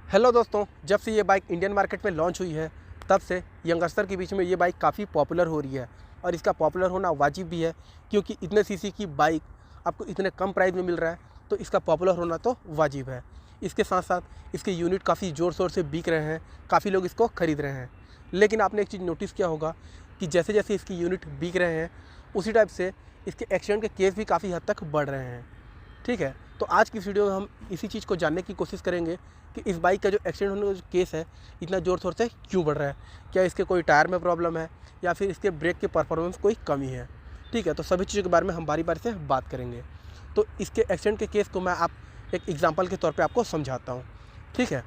Hello दोस्तों, जब से ये बाइक इंडियन मार्केट में लॉन्च हुई है तब से यंगस्टर के बीच में ये बाइक काफ़ी पॉपुलर हो रही है। और इसका पॉपुलर होना वाजिब भी है, क्योंकि इतने सीसी की बाइक आपको इतने कम प्राइस में मिल रहा है, तो इसका पॉपुलर होना तो वाजिब है। इसके साथ साथ इसके यूनिट काफ़ी ज़ोर शोर से बिक रहे हैं, काफ़ी लोग इसको ख़रीद रहे हैं। लेकिन आपने एक चीज़ नोटिस किया होगा कि जैसे जैसे इसकी यूनिट बिक रहे हैं, उसी टाइप से इसके एक्सीडेंट के केस भी काफ़ी हद तक बढ़ रहे हैं। ठीक है, तो आज की वीडियो में हम इसी चीज़ को जानने की कोशिश करेंगे कि इस बाइक का जो एक्सीडेंट होने का जो केस है इतना ज़ोर शोर से क्यों बढ़ रहा है। क्या इसके कोई टायर में प्रॉब्लम है या फिर इसके ब्रेक के परफॉर्मेंस कोई कमी है। ठीक है, तो सभी चीज़ों के बारे में हम बारी बारी से बात करेंगे। तो इसके एक्सीडेंट के केस को मैं एक एग्जांपल के तौर पे आपको समझाता हूँ। ठीक है,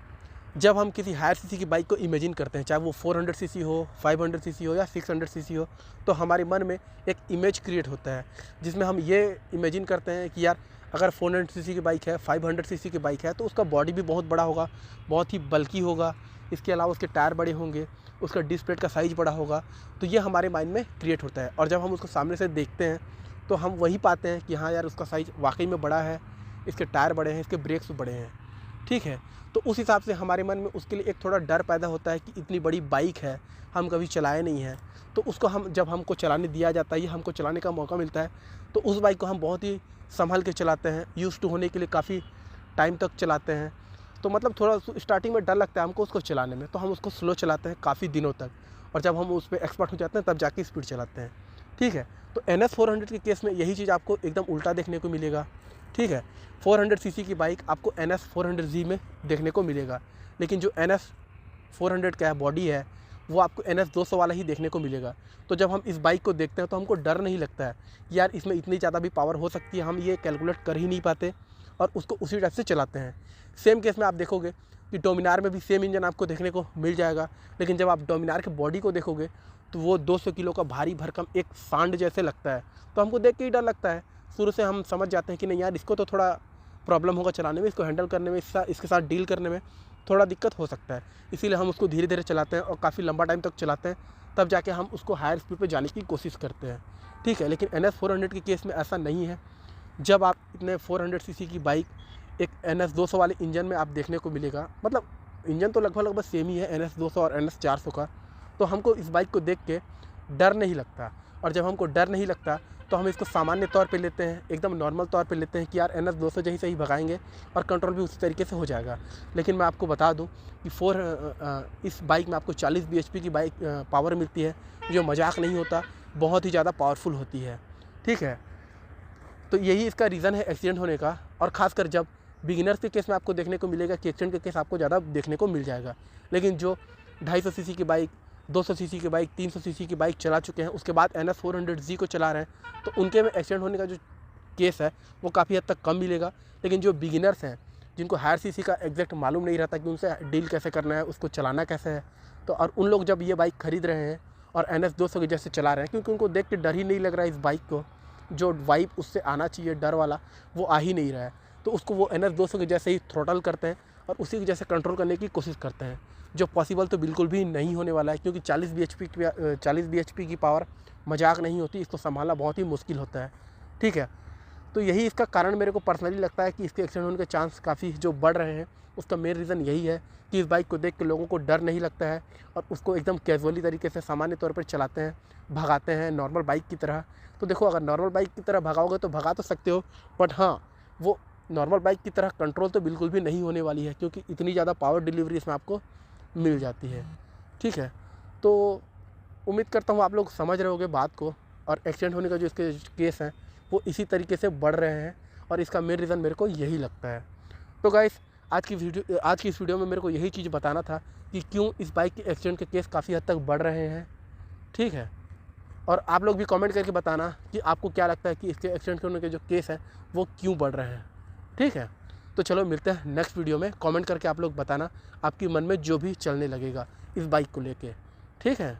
जब हम किसी हायर सीसी की बाइक को इमेजिन करते हैं, चाहे वो 400 सीसी हो, 500 सीसी हो या 600 सीसी हो, तो हमारे मन में एक इमेज क्रिएट होता है जिसमें हम ये इमेजिन करते हैं कि यार अगर 400 सीसी की बाइक है, 500 सीसी की बाइक है, तो उसका बॉडी भी बहुत बड़ा होगा, बहुत ही बल्कि होगा। इसके अलावा उसके टायर बड़े होंगे, उसका डिस्क प्लेट का साइज़ बड़ा होगा। तो ये हमारे माइंड में क्रिएट होता है और जब हम उसको सामने से देखते हैं तो हम वही पाते हैं कि हाँ यार, उसका साइज़ वाकई में बड़ा है, इसके टायर बड़े हैं, इसके ब्रेक्स बड़े हैं। ठीक है, तो उस हिसाब से हमारे मन में उसके लिए एक थोड़ा डर पैदा होता है कि इतनी बड़ी बाइक है, हम कभी चलाए नहीं हैं, तो उसको जब हमको चलाने दिया जाता है, हमको चलाने का मौका मिलता है, तो उस बाइक को हम बहुत ही संभल के चलाते हैं। यूज़ टू होने के लिए काफ़ी टाइम तक चलाते हैं। तो मतलब थोड़ा स्टार्टिंग में डर लगता है हमको उसको चलाने में, तो हम उसको स्लो चलाते हैं काफ़ी दिनों तक, और जब हम उस पे एक्सपर्ट हो जाते हैं तब जाके स्पीड चलाते हैं। ठीक है, तो NS 400 के केस में यही चीज़ आपको एकदम उल्टा देखने को मिलेगा। ठीक है, 400 सीसी की बाइक आपको NS 400Z में देखने को मिलेगा, लेकिन जो NS 400 का बॉडी है वो आपको NS 200 वाला ही देखने को मिलेगा। तो जब हम इस बाइक को देखते हैं तो हमको डर नहीं लगता है कि यार इसमें इतनी ज़्यादा भी पावर हो सकती है, हम ये कैलकुलेट कर ही नहीं पाते और उसको उसी टाइप से चलाते हैं। सेम केस में आप देखोगे कि डोमिनार में भी सेम इंजन आपको देखने को मिल जाएगा, लेकिन जब आप डोमिनार के बॉडी को देखोगे तो वो 200 किलो का भारी भरकम एक सांड जैसे लगता है। तो हमको देख के ही डर लगता है। शुरू से हम समझ जाते हैं कि नहीं यार, इसको तो थोड़ा प्रॉब्लम होगा चलाने में, इसको हैंडल करने में, इसके साथ डील करने में थोड़ा दिक्कत हो सकता है। इसीलिए हम उसको धीरे धीरे चलाते हैं और काफ़ी लंबा टाइम तक चलाते हैं, तब जाके हम उसको हायर स्पीड पे जाने की कोशिश करते हैं। ठीक है, लेकिन NS 400 के केस में ऐसा नहीं है। जब आप इतने 400 सीसी की बाइक एक NS 200 वाले इंजन में आप देखने को मिलेगा, मतलब इंजन तो लगभग सेम ही है NS 200 और NS 400 का, तो हमको इस बाइक को देख के डर नहीं लगता। और जब हमको डर नहीं लगता तो हम इसको सामान्य तौर पे लेते हैं, एकदम नॉर्मल तौर पे लेते हैं कि यार NS 200 जैसे ही भगाएंगे और कंट्रोल भी उसी तरीके से हो जाएगा। लेकिन मैं आपको बता दूं कि इस बाइक में आपको 40 bhp की बाइक पावर मिलती है, जो मजाक नहीं होता, बहुत ही ज़्यादा पावरफुल होती है। ठीक है, तो यही इसका रीज़न है एक्सीडेंट होने का। और ख़ासकर जब बिगिनर्स के केस में आपको देखने को मिलेगा कि एक्सीडेंट के केस आपको ज़्यादा देखने को मिल जाएगा। लेकिन जो 250 सीसी की बाइक, 200 सीसी की बाइक, 300 सीसी की बाइक चला चुके हैं, उसके बाद NS 400Z को चला रहे हैं, तो उनके में एक्सीडेंट होने का जो केस है वो काफ़ी हद तक कम मिलेगा। लेकिन जो बिगिनर्स हैं, जिनको हायर सीसी का एग्जैक्ट मालूम नहीं रहता कि उनसे डील कैसे करना है, उसको चलाना कैसे है, तो और उन लोग जब ये बाइक खरीद रहे हैं और NS 200 के जैसे चला रहे हैं, क्योंकि उनको देख के डर ही नहीं लग रहा है, इस बाइक को जो वाइब उससे आना चाहिए डर वाला वो आ ही नहीं रहा है, तो उसको वो NS 200 के जैसे ही थ्रोटल करते हैं और उसी के जैसे कंट्रोल करने की कोशिश करते हैं, जो पॉसिबल तो बिल्कुल भी नहीं होने वाला है। क्योंकि 40 bhp की पावर मजाक नहीं होती, इसको संभालना बहुत ही मुश्किल होता है। ठीक है, तो यही इसका कारण मेरे को पर्सनली लगता है कि इसके एक्सीडेंट होने के चांस काफ़ी जो बढ़ रहे हैं, उसका मेन रीज़न यही है कि इस बाइक को देख के लोगों को डर नहीं लगता है और उसको एकदम कैजुअली तरीके से सामान्य तौर पर चलाते हैं, भगाते हैं नॉर्मल बाइक की तरह। तो देखो, अगर नॉर्मल बाइक की तरह भगाओगे तो भगा तो सकते हो, बट हाँ, वो नॉर्मल बाइक की तरह कंट्रोल तो बिल्कुल भी नहीं होने वाली है, क्योंकि इतनी ज़्यादा पावर डिलीवरी इसमें आपको मिल जाती है। ठीक है, तो उम्मीद करता हूँ आप लोग समझ रहे होंगे बात को। और एक्सीडेंट होने का जो इसके केस हैं वो इसी तरीके से बढ़ रहे हैं और इसका मेन रीज़न मेरे को यही लगता है। तो गाइस, आज की इस वीडियो में मेरे को यही चीज़ बताना था कि क्यों इस बाइक के एक्सीडेंट के केस काफ़ी हद तक बढ़ रहे हैं। ठीक है, और आप लोग भी कमेंट करके बताना कि आपको क्या लगता है कि इसके एक्सीडेंट होने के जो केस हैं वो क्यों बढ़ रहे हैं। ठीक है, तो चलो मिलते हैं नेक्स्ट वीडियो में। कमेंट करके आप लोग बताना आपके मन में जो भी चलने लगेगा इस बाइक को लेके। ठीक है।